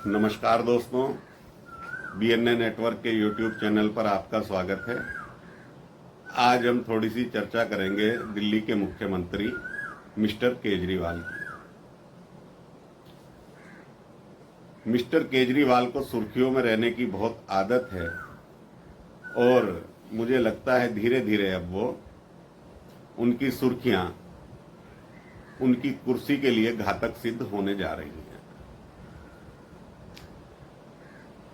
नमस्कार दोस्तों, BNA network के YouTube चैनल पर आपका स्वागत है। आज हम थोड़ी सी चर्चा करेंगे दिल्ली के मुख्यमंत्री मिस्टर केजरीवाल की। मिस्टर केजरीवाल को सुर्खियों में रहने की बहुत आदत है और मुझे लगता है धीरे धीरे अब वो उनकी सुर्खियां उनकी कुर्सी के लिए घातक सिद्ध होने जा रही हैं।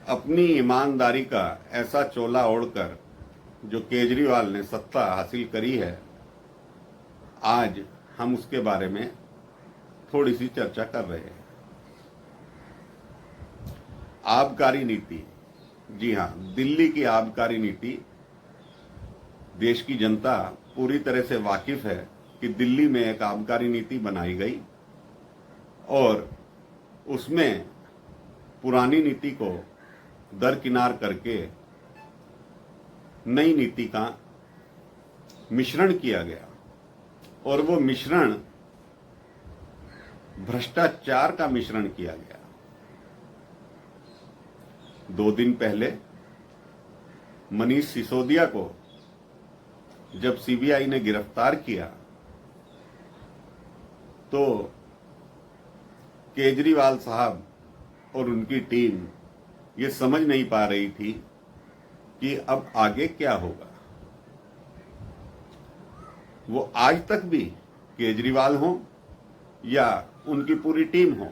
अपनी ईमानदारी का ऐसा चोला ओढ़कर जो केजरीवाल ने सत्ता हासिल करी है, आज हम उसके बारे में थोड़ी सी चर्चा कर रहे हैं। आबकारी नीति, जी हां, दिल्ली की आबकारी नीति, देश की जनता पूरी तरह से वाकिफ है कि दिल्ली में एक आबकारी नीति बनाई गई और उसमें पुरानी नीति को दरकिनार करके नई नीति का मिश्रण किया गया और वो मिश्रण भ्रष्टाचार का मिश्रण किया गया। 2 दिन पहले मनीष सिसोदिया को जब सीबीआई ने गिरफ्तार किया तो केजरीवाल साहब और उनकी टीम ये समझ नहीं पा रही थी कि अब आगे क्या होगा। वो आज तक भी केजरीवाल हो या उनकी पूरी टीम हो,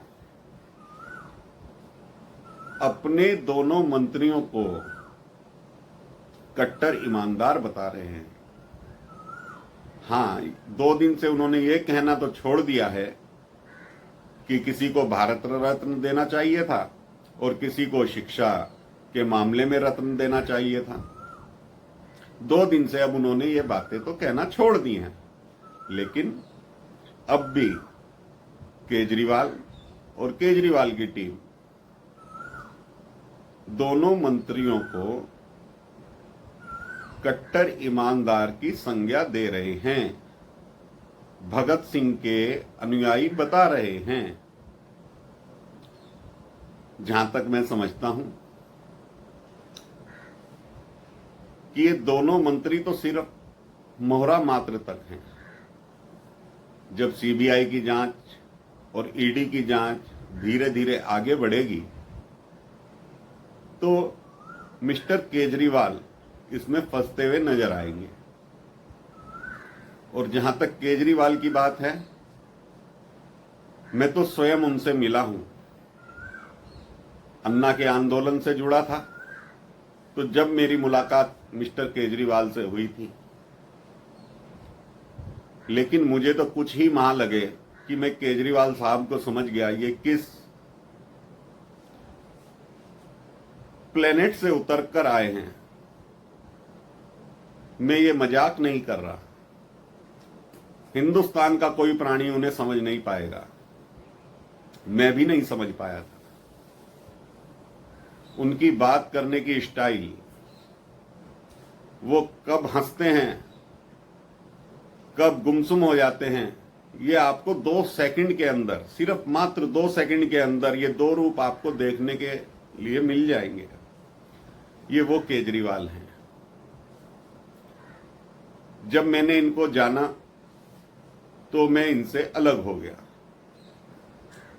अपने दोनों मंत्रियों को कट्टर ईमानदार बता रहे हैं। हां, 2 दिन से उन्होंने ये कहना तो छोड़ दिया है कि किसी को भारत रत्न देना चाहिए था और किसी को शिक्षा के मामले में रत्न देना चाहिए था। 2 दिन से अब उन्होंने ये बातें तो कहना छोड़ दी हैं, लेकिन अब भी केजरीवाल और केजरीवाल की टीम दोनों मंत्रियों को कट्टर ईमानदार की संज्ञा दे रहे हैं, भगत सिंह के अनुयायी बता रहे हैं। जहां तक मैं समझता हूं कि ये दोनों मंत्री तो सिर्फ मोहरा मात्र तक हैं। जब सीबीआई की जांच और ईडी की जांच धीरे धीरे आगे बढ़ेगी तो मिस्टर केजरीवाल इसमें फंसते हुए नजर आएंगे। और जहां तक केजरीवाल की बात है, मैं तो स्वयं उनसे मिला हूं। अन्ना के आंदोलन से जुड़ा था तो जब मेरी मुलाकात मिस्टर केजरीवाल से हुई थी, लेकिन मुझे तो कुछ ही माह लगे कि मैं केजरीवाल साहब को समझ गया ये किस प्लेनेट से उतरकर आए हैं। मैं ये मजाक नहीं कर रहा। हिंदुस्तान का कोई प्राणी उन्हें समझ नहीं पाएगा। मैं भी नहीं समझ पाया था। उनकी बात करने की स्टाइल, वो कब हंसते हैं, कब गुमसुम हो जाते हैं, ये आपको 2 सेकंड के अंदर, सिर्फ मात्र 2 सेकंड के अंदर ये 2 रूप आपको देखने के लिए मिल जाएंगे। ये वो केजरीवाल हैं। जब मैंने इनको जाना तो मैं इनसे अलग हो गया।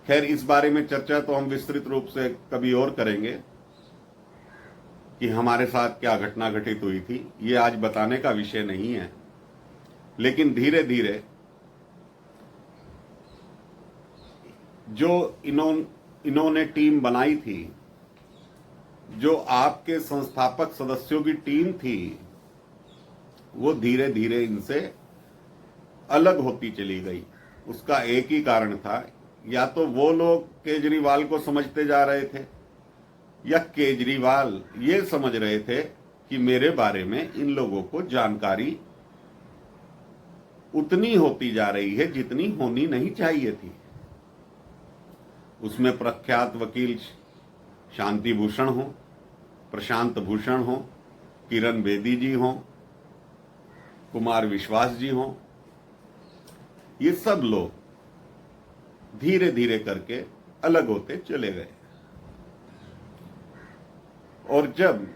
खैर, इस बारे में चर्चा तो हम विस्तृत रूप से कभी और करेंगे कि हमारे साथ क्या घटना घटित हुई थी। ये आज बताने का विषय नहीं है, लेकिन धीरे धीरे जो इन्होंने टीम बनाई थी, जो आपके संस्थापक सदस्यों की टीम थी, वो धीरे धीरे इनसे अलग होती चली गई। उसका एक ही कारण था, या तो वो लोग केजरीवाल को समझते जा रहे थे या केजरीवाल ये समझ रहे थे कि मेरे बारे में इन लोगों को जानकारी उतनी होती जा रही है जितनी होनी नहीं चाहिए थी। उसमें प्रख्यात वकील शांति भूषण हो, प्रशांत भूषण हो, किरण बेदी जी हो, कुमार विश्वास जी हो, ये सब लोग धीरे धीरे करके अलग होते चले गए। और जब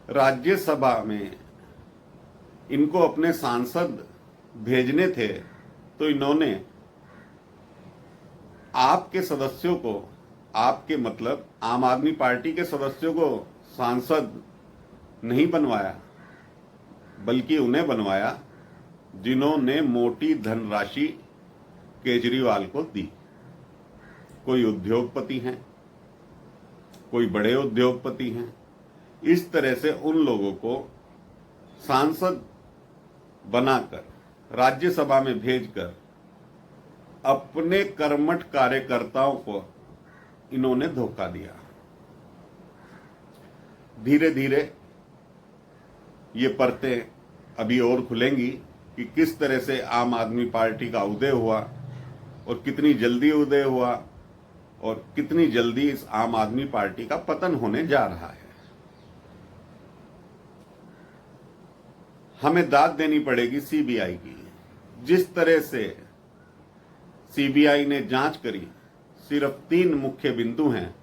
राज्यसभा में इनको अपने सांसद भेजने थे तो इन्होंने आपके सदस्यों को, आपके मतलब आम आदमी पार्टी के सदस्यों को सांसद नहीं बनवाया, बल्कि उन्हें बनवाया जिन्होंने मोटी धनराशि केजरीवाल को दी। कोई उद्योगपति हैं, कोई बड़े उद्योगपति हैं। इस तरह से उन लोगों को सांसद बनाकर राज्यसभा में भेजकर अपने कर्मठ कार्यकर्ताओं को इन्होंने धोखा दिया। धीरे धीरे ये परतें अभी और खुलेंगी कि किस तरह से आम आदमी पार्टी का उदय हुआ और कितनी जल्दी उदय हुआ और कितनी जल्दी इस आम आदमी पार्टी का पतन होने जा रहा है। हमें दाद देनी पड़ेगी सीबीआई की। जिस तरह से सीबीआई ने जांच करी, सिर्फ 3 मुख्य बिंदु हैं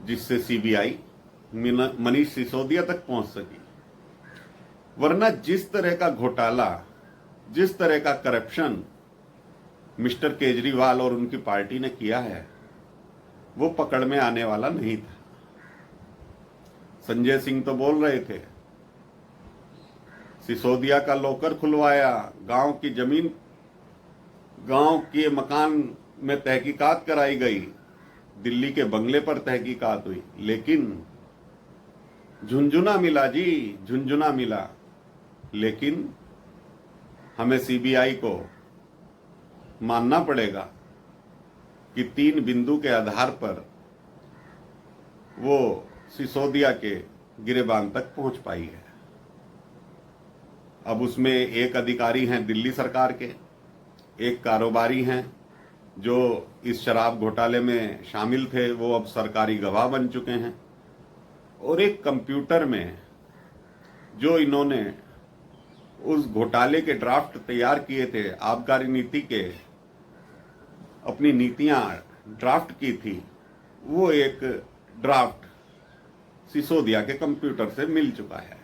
जिससे सीबीआई मनीष सिसोदिया तक पहुंच सकी, वरना जिस तरह का घोटाला, जिस तरह का करप्शन मिस्टर केजरीवाल और उनकी पार्टी ने किया है, वो पकड़ में आने वाला नहीं था। संजय सिंह तो बोल रहे थे सिसोदिया का लॉकर खुलवाया, गांव की जमीन, गांव के मकान में तहकीकात कराई गई, दिल्ली के बंगले पर तहकीकात हुई, लेकिन झुंझुना मिला जी, झुंझुना मिला। लेकिन हमें सीबीआई को मानना पड़ेगा कि 3 बिंदु के आधार पर वो सिसोदिया के गिरेबान तक पहुंच पाई है। अब उसमें एक अधिकारी हैं दिल्ली सरकार के, एक कारोबारी हैं जो इस शराब घोटाले में शामिल थे, वो अब सरकारी गवाह बन चुके हैं, और एक कंप्यूटर में जो इन्होंने उस घोटाले के ड्राफ्ट तैयार किए थे, आबकारी नीति के अपनी नीतियां ड्राफ्ट की थी, वो एक ड्राफ्ट सिसोदिया के कंप्यूटर से मिल चुका है।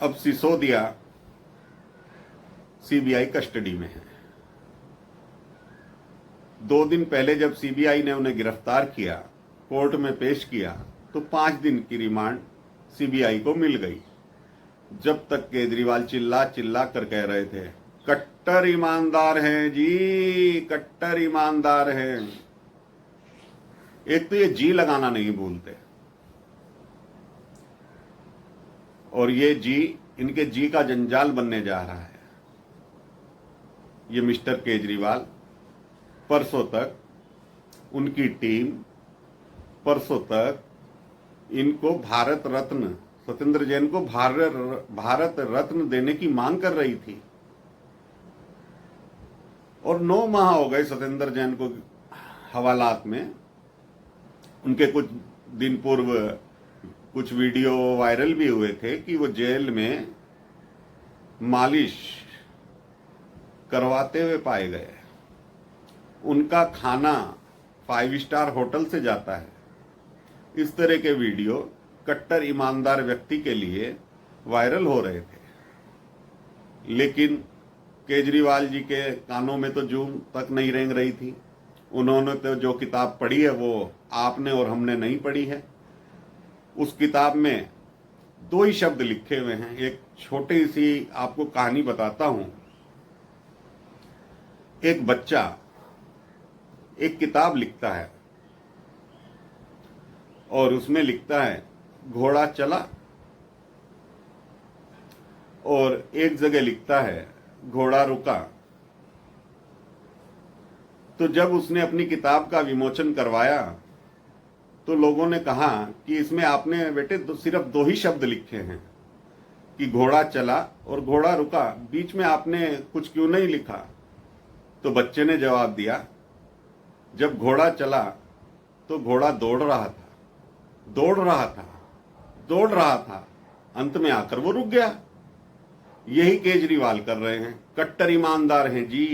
अब सिसोदिया सीबीआई कस्टडी में है। 2 दिन पहले जब सीबीआई ने उन्हें गिरफ्तार किया, कोर्ट में पेश किया, तो 5 दिन की रिमांड सीबीआई को मिल गई। जब तक केजरीवाल चिल्ला चिल्ला कर कह रहे थे कट्टर ईमानदार हैं जी, कट्टर ईमानदार हैं। एक तो ये जी लगाना नहीं भूलते, और ये जी, इनके जी का जंजाल बनने जा रहा है। ये मिस्टर केजरीवाल परसों तक, उनकी टीम परसों तक इनको भारत रत्न, सत्येंद्र जैन को भारत रत्न देने की मांग कर रही थी, और 9 माह हो गए सत्येंद्र जैन को हवालात में। उनके कुछ दिन पूर्व कुछ वीडियो वायरल भी हुए थे कि वो जेल में मालिश करवाते हुए पाए गए। उनका खाना 5 स्टार होटल से जाता है। इस तरह के वीडियो कट्टर ईमानदार व्यक्ति के लिए वायरल हो रहे थे, लेकिन केजरीवाल जी के कानों में तो जूं तक नहीं रेंग रही थी। उन्होंने तो जो किताब पढ़ी है वो आपने और हमने नहीं पढ़ी है। उस किताब में 2 ही शब्द लिखे हुए हैं। एक छोटी सी आपको कहानी बताता हूं। एक बच्चा एक किताब लिखता है और उसमें लिखता है घोड़ा चला, और एक जगह लिखता है घोड़ा रुका। तो जब उसने अपनी किताब का विमोचन करवाया तो लोगों ने कहा कि इसमें आपने बेटे सिर्फ 2 ही शब्द लिखे हैं कि घोड़ा चला और घोड़ा रुका, बीच में आपने कुछ क्यों नहीं लिखा। तो बच्चे ने जवाब दिया, जब घोड़ा चला तो घोड़ा दौड़ रहा था, दौड़ रहा था, दौड़ रहा था, अंत में आकर वो रुक गया। यही केजरीवाल कर रहे हैं। कट्टर ईमानदार हैं जी,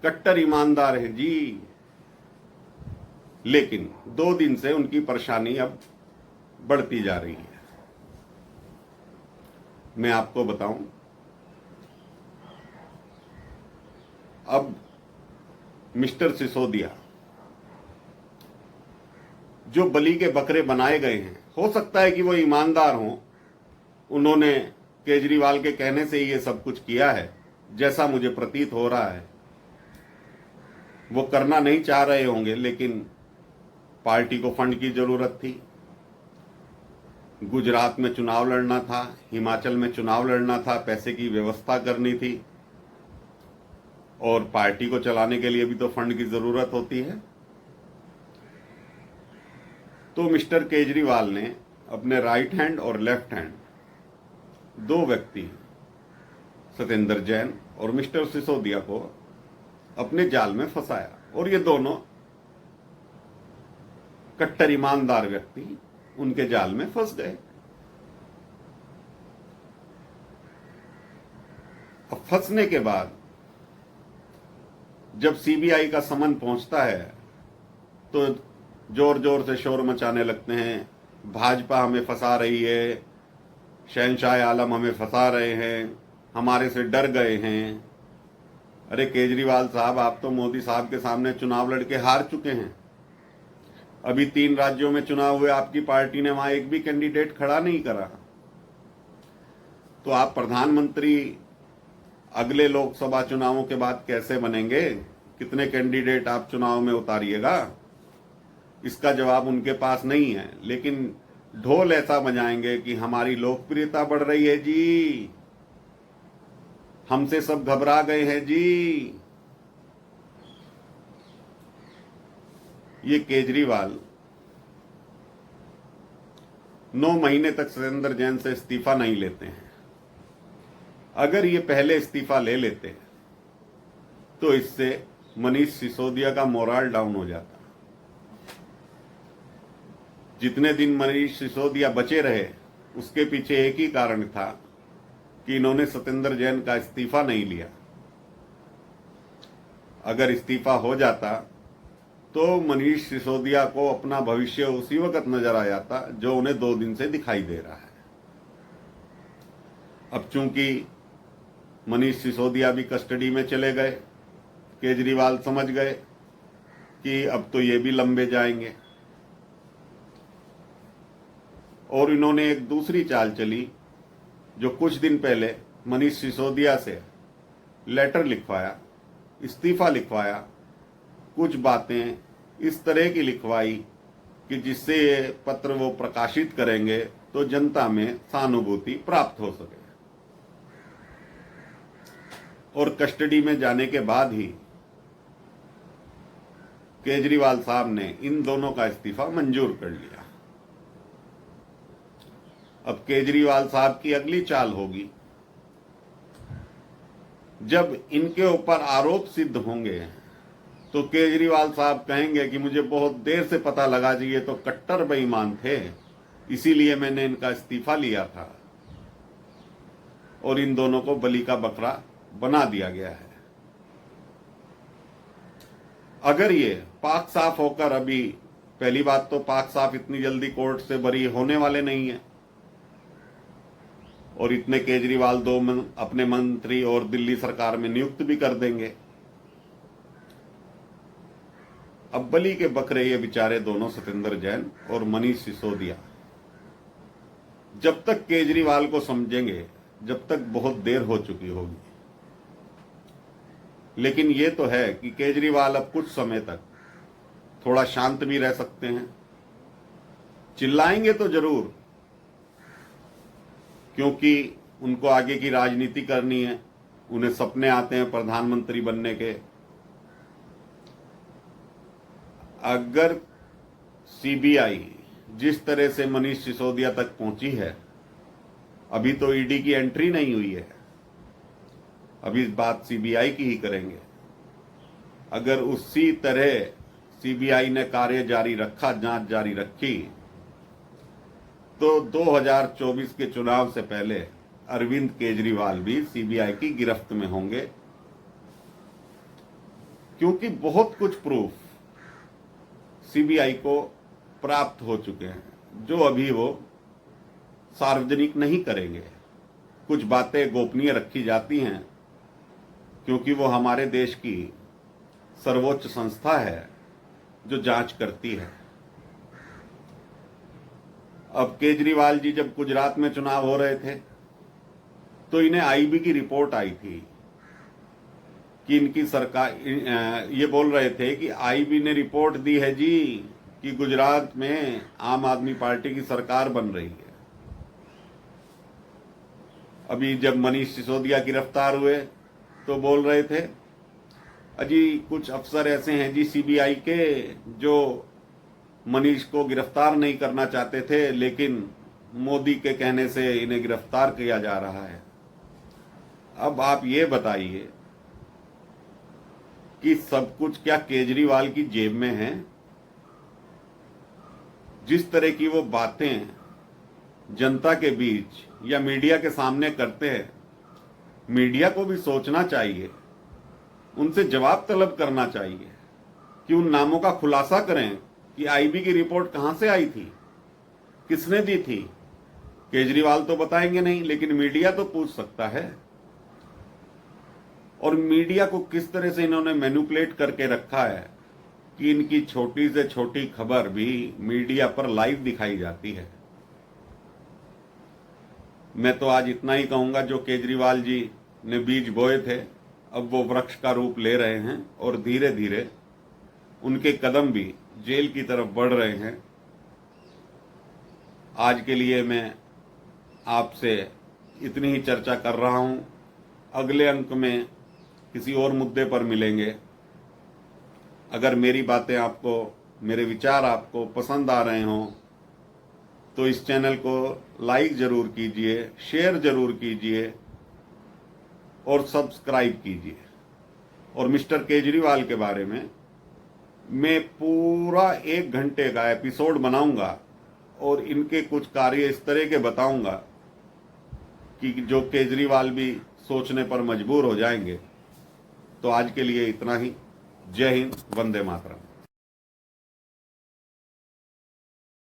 कट्टर ईमानदार हैं जी। लेकिन 2 दिन से उनकी परेशानी अब बढ़ती जा रही है। मैं आपको बताऊं, अब मिस्टर सिसोदिया जो बलि के बकरे बनाए गए हैं, हो सकता है कि वो ईमानदार हों, उन्होंने केजरीवाल के कहने से ही ये सब कुछ किया है, जैसा मुझे प्रतीत हो रहा है। वो करना नहीं चाह रहे होंगे, लेकिन पार्टी को फंड की जरूरत थी। गुजरात में चुनाव लड़ना था, हिमाचल में चुनाव लड़ना था, पैसे की व्यवस्था करनी थी, और पार्टी को चलाने के लिए भी तो फंड की जरूरत होती है। तो मिस्टर केजरीवाल ने अपने राइट हैंड और लेफ्ट हैंड, 2 व्यक्ति, सत्येंद्र जैन और मिस्टर सिसोदिया को अपने जाल में फंसाया, और ये दोनों कट्टर ईमानदार व्यक्ति उनके जाल में फंस गए। अब फंसने के बाद जब सीबीआई का समन पहुंचता है तो जोर जोर से शोर मचाने लगते हैं, भाजपा हमें फंसा रही है, शहंशाह आलम हमें फंसा रहे हैं, हमारे से डर गए हैं। अरे केजरीवाल साहब, आप तो मोदी साहब के सामने चुनाव लड़के हार चुके हैं। अभी 3 राज्यों में चुनाव हुए, आपकी पार्टी ने वहां एक भी कैंडिडेट खड़ा नहीं करा। तो आप प्रधानमंत्री अगले लोकसभा चुनावों के बाद कैसे बनेंगे? कितने कैंडिडेट आप चुनाव में उतारिएगा? इसका जवाब उनके पास नहीं है, लेकिन ढोल ऐसा बजाएंगे कि हमारी लोकप्रियता बढ़ रही है जी, हमसे सब घबरा गए हैं जी। ये केजरीवाल 9 महीने तक सत्येंद्र जैन से इस्तीफा नहीं लेते हैं। अगर ये पहले इस्तीफा ले लेते तो इससे मनीष सिसोदिया का मोराल डाउन हो जाता। जितने दिन मनीष सिसोदिया बचे रहे, उसके पीछे एक ही कारण था कि इन्होंने सत्येंद्र जैन का इस्तीफा नहीं लिया। अगर इस्तीफा हो जाता तो मनीष सिसोदिया को अपना भविष्य उसी वक्त नजर आ जाता जो उन्हें 2 दिन से दिखाई दे रहा है। अब चूंकि मनीष सिसोदिया भी कस्टडी में चले गए, केजरीवाल समझ गए कि अब तो ये भी लंबे जाएंगे, और इन्होंने एक दूसरी चाल चली, जो कुछ दिन पहले मनीष सिसोदिया से लेटर लिखवाया, इस्तीफा लिखवाया, कुछ बातें इस तरह की लिखवाई कि जिससे ये पत्र वो प्रकाशित करेंगे तो जनता में सहानुभूति प्राप्त हो सके। और कस्टडी में जाने के बाद ही केजरीवाल साहब ने इन दोनों का इस्तीफा मंजूर कर लिया। अब केजरीवाल साहब की अगली चाल होगी, जब इनके ऊपर आरोप सिद्ध होंगे तो केजरीवाल साहब कहेंगे कि मुझे बहुत देर से पता लगा कि ये तो कट्टर बेईमान थे, इसीलिए मैंने इनका इस्तीफा लिया था, और इन दोनों को बलि का बकरा बना दिया गया है। अगर ये पाक साफ होकर, अभी पहली बात तो पाक साफ इतनी जल्दी कोर्ट से बरी होने वाले नहीं है, और इतने केजरीवाल 2 अपने मंत्री और दिल्ली सरकार में नियुक्त भी कर देंगे। अब बलि के बकरे ये बेचारे दोनों, सत्येंद्र जैन और मनीष सिसोदिया, जब तक केजरीवाल को समझेंगे जब तक बहुत देर हो चुकी होगी। लेकिन ये तो है कि केजरीवाल अब कुछ समय तक थोड़ा शांत भी रह सकते हैं। चिल्लाएंगे तो जरूर, क्योंकि उनको आगे की राजनीति करनी है, उन्हें सपने आते हैं प्रधानमंत्री बनने के। अगर सीबीआई जिस तरह से मनीष सिसोदिया तक पहुंची है, अभी तो ईडी की एंट्री नहीं हुई है, अभी बात सीबीआई की ही करेंगे। अगर उसी तरह सीबीआई ने कार्य जारी रखा, जांच जारी रखी, तो 2024 के चुनाव से पहले अरविंद केजरीवाल भी सीबीआई की गिरफ्त में होंगे, क्योंकि बहुत कुछ प्रूफ सीबीआई को प्राप्त हो चुके हैं, जो अभी वो सार्वजनिक नहीं करेंगे। कुछ बातें गोपनीय रखी जाती हैं क्योंकि वो हमारे देश की सर्वोच्च संस्था है जो जांच करती है। अब केजरीवाल जी जब गुजरात में चुनाव हो रहे थे तो इन्हें आईबी की रिपोर्ट आई थी कि इनकी सरकार, ये बोल रहे थे कि आईबी ने रिपोर्ट दी है जी कि गुजरात में आम आदमी पार्टी की सरकार बन रही है। अभी जब मनीष सिसोदिया गिरफ्तार हुए तो बोल रहे थे अजी कुछ अफसर ऐसे हैं जी सीबीआई के जो मनीष को गिरफ्तार नहीं करना चाहते थे, लेकिन मोदी के कहने से इन्हें गिरफ्तार किया जा रहा है। अब आप ये बताइए कि सब कुछ क्या केजरीवाल की जेब में है? जिस तरह की वो बातें जनता के बीच या मीडिया के सामने करते हैं, मीडिया को भी सोचना चाहिए, उनसे जवाब तलब करना चाहिए कि उन नामों का खुलासा करें कि आईबी की रिपोर्ट कहां से आई थी, किसने दी थी। केजरीवाल तो बताएंगे नहीं, लेकिन मीडिया तो पूछ सकता है। और मीडिया को किस तरह से इन्होंने मैनिपुलेट करके रखा है कि इनकी छोटी से छोटी खबर भी मीडिया पर लाइव दिखाई जाती है। मैं तो आज इतना ही कहूंगा, जो केजरीवाल जी ने बीज बोए थे अब वो वृक्ष का रूप ले रहे हैं और धीरे धीरे उनके कदम भी जेल की तरफ बढ़ रहे हैं। आज के लिए मैं आपसे इतनी ही चर्चा कर रहा हूं। अगले अंक में किसी और मुद्दे पर मिलेंगे। अगर मेरी बातें आपको, मेरे विचार आपको पसंद आ रहे हों तो इस चैनल को लाइक जरूर कीजिए, शेयर जरूर कीजिए और सब्सक्राइब कीजिए। और मिस्टर केजरीवाल के बारे में मैं पूरा 1 घंटे का एपिसोड बनाऊंगा और इनके कुछ कार्य इस तरह के बताऊंगा कि जो केजरीवाल भी सोचने पर मजबूर हो जाएंगे। तो आज के लिए इतना ही। जय हिंद, वंदे मातरम।